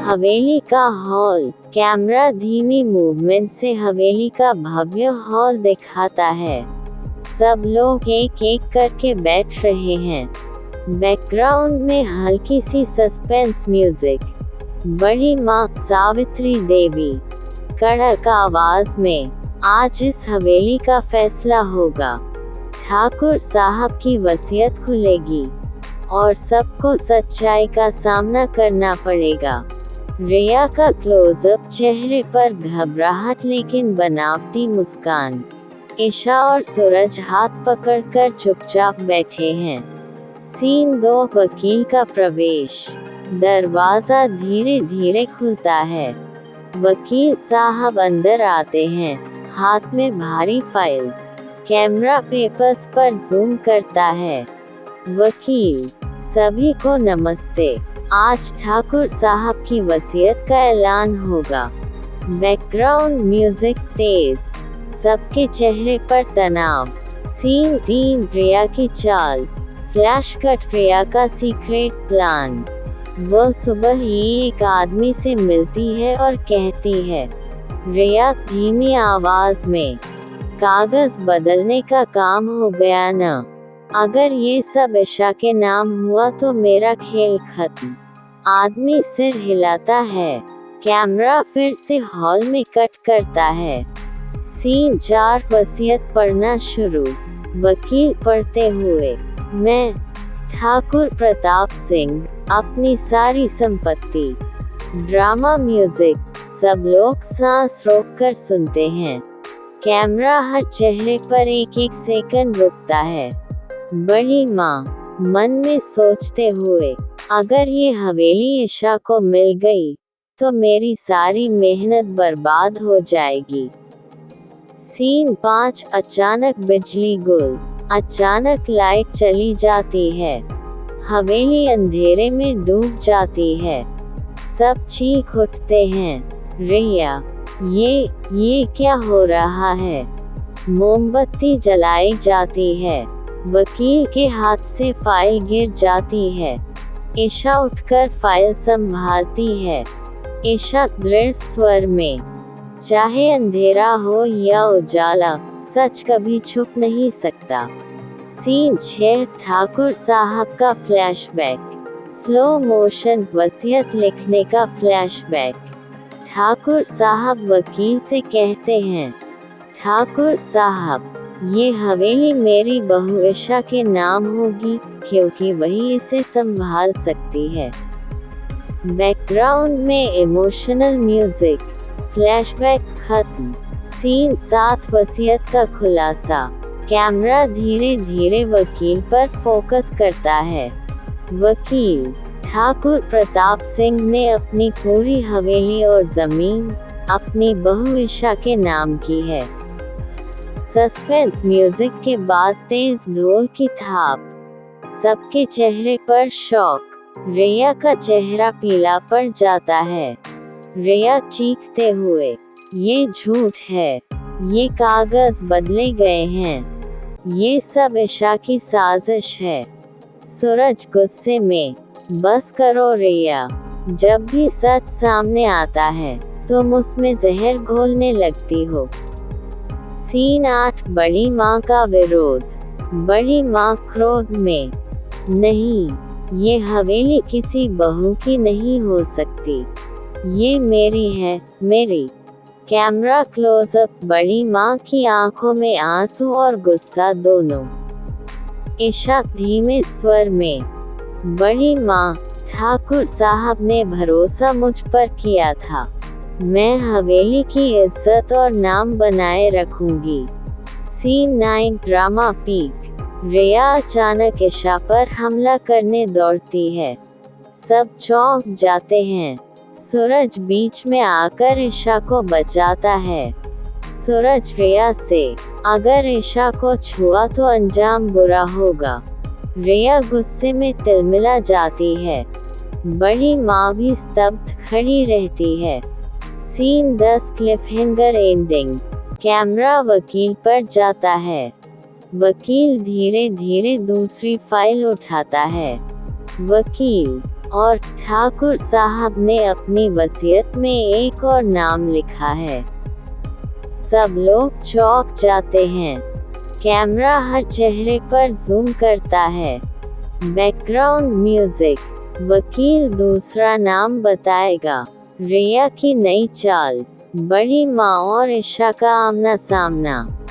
हवेली का hall. Camera धीमी movement से हवेली का भव्य हॉल दिखाता है। सब लोग एक एक करके बैठ रहे हैं। बैकग्राउंड में हल्की सी सस्पेंस म्यूजिक। बड़ी माँ सावित्री देवी कड़क आवाज में, आज इस हवेली का फैसला होगा। ठाकुर साहब की वसीयत खुलेगी और सबको सच्चाई का सामना करना पड़ेगा। रिया का क्लोजअप, चेहरे पर घबराहट लेकिन बनावटी मुस्कान। ईशा और सूरज हाथ पकड़कर चुपचाप बैठे हैं। सीन 2, वकील का प्रवेश। दरवाजा धीरे धीरे खुलता है। वकील साहब अंदर आते हैं, हाथ में भारी फाइल। कैमरा पेपर्स पर जूम करता है। वकील, सभी को नमस्ते। आज ठाकुर साहब की वसीयत का ऐलान होगा। बैकग्राउंड म्यूजिक तेज, सबके चेहरे पर तनाव। सीन 3, रिया की चाल। फ्लैश कट, रिया का सीक्रेट प्लान। वह सुबह ही एक आदमी से मिलती है और कहती है। रिया धीमी आवाज में, कागज बदलने का काम हो गया ना। अगर ये सब ईशा के नाम हुआ तो मेरा खेल खत्म। आदमी सिर हिलाता है। कैमरा फिर से हॉल में कट करता है। सीन 4, वसीयत पढ़ना शुरू। वकील पढ़ते हुए, मैं ठाकुर प्रताप सिंह, अपनी सारी संपत्ति। ड्रामा म्यूजिक, सब लोग सांस रोककर सुनते हैं। कैमरा हर चेहरे पर एक एक सेकंड रुकता है। बड़ी माँ मन में सोचते हुए, अगर ये हवेली ईशा को मिल गई तो मेरी सारी मेहनत बर्बाद हो जाएगी। सीन 5, अचानक बिजली गुल। अचानक लाइट चली जाती है। हवेली अंधेरे में डूब जाती है। सब चीख उठते हैं। रिया, ये क्या हो रहा है? मोमबत्ती जलाई जाती है। वकील के हाथ से फाइल गिर जाती है। ईशा उठकर फाइल संभालती है। ईशा दृढ़ स्वर में, चाहे अंधेरा हो या उजाला, सच कभी छुप नहीं सकता। सीन 6, ठाकुर साहब का फ्लैशबैक। स्लो मोशन, वसीयत लिखने का फ्लैशबैक। ठाकुर साहब वकील से कहते हैं, ठाकुर साहब, ये हवेली मेरी बहू ईशा के नाम होगी क्योंकि वही इसे संभाल सकती है। बैकग्राउंड में इमोशनल म्यूजिक। फ्लैशबैक खत्म। सीन 7, वसीयत का खुलासा। कैमरा धीरे धीरे वकील पर फोकस करता है। वकील, ठाकुर प्रताप सिंह ने अपनी पूरी हवेली और जमीन अपनी बहू ईशा के नाम की है। सस्पेंस म्यूजिक के बाद तेज ढोल की थाप। सबके चेहरे पर शौक। रिया का चेहरा पीला पड़ जाता है। रिया चीखते हुए, ये झूठ है, ये कागज बदले गए हैं, ये सब ईशा की साजिश है। सूरज गुस्से में, बस करो रिया, जब भी सच सामने आता है तुम उसमें जहर घोलने लगती हो। सीन 8, बड़ी माँ का विरोध। बड़ी माँ क्रोध में, नहीं, ये हवेली किसी बहू की नहीं हो सकती, ये मेरी है, मेरी। कैमरा क्लोजअप, बड़ी माँ की आंखों में आंसू और गुस्सा दोनों। ईशा धीमे स्वर में, बड़ी माँ, ठाकुर साहब ने भरोसा मुझ पर किया था, मैं हवेली की इज्जत और नाम बनाए रखूंगी। Scene 9, drama peak. रिया अचानक ईशा पर हमला करने दौड़ती है। सब चौंक जाते हैं। सूरज बीच में आकर ईशा को बचाता है। सूरज रिया से, अगर ईशा को छुआ तो अंजाम बुरा होगा। रिया गुस्से में तिलमिला जाती है। बड़ी माँ भी स्तब्ध खड़ी रहती है। Scene 10, क्लिफहैंगर ending. कैमरा वकील पर जाता है। वकील धीरे धीरे दूसरी फाइल उठाता है। वकील, और ठाकुर साहब ने अपनी वसीयत में एक और नाम लिखा है। सब लोग चौंक जाते हैं। कैमरा हर चेहरे पर जूम करता है। Background music. वकील दूसरा नाम बताएगा। रिया की नई चाल। बड़ी माँ और ईशा का आमना सामना।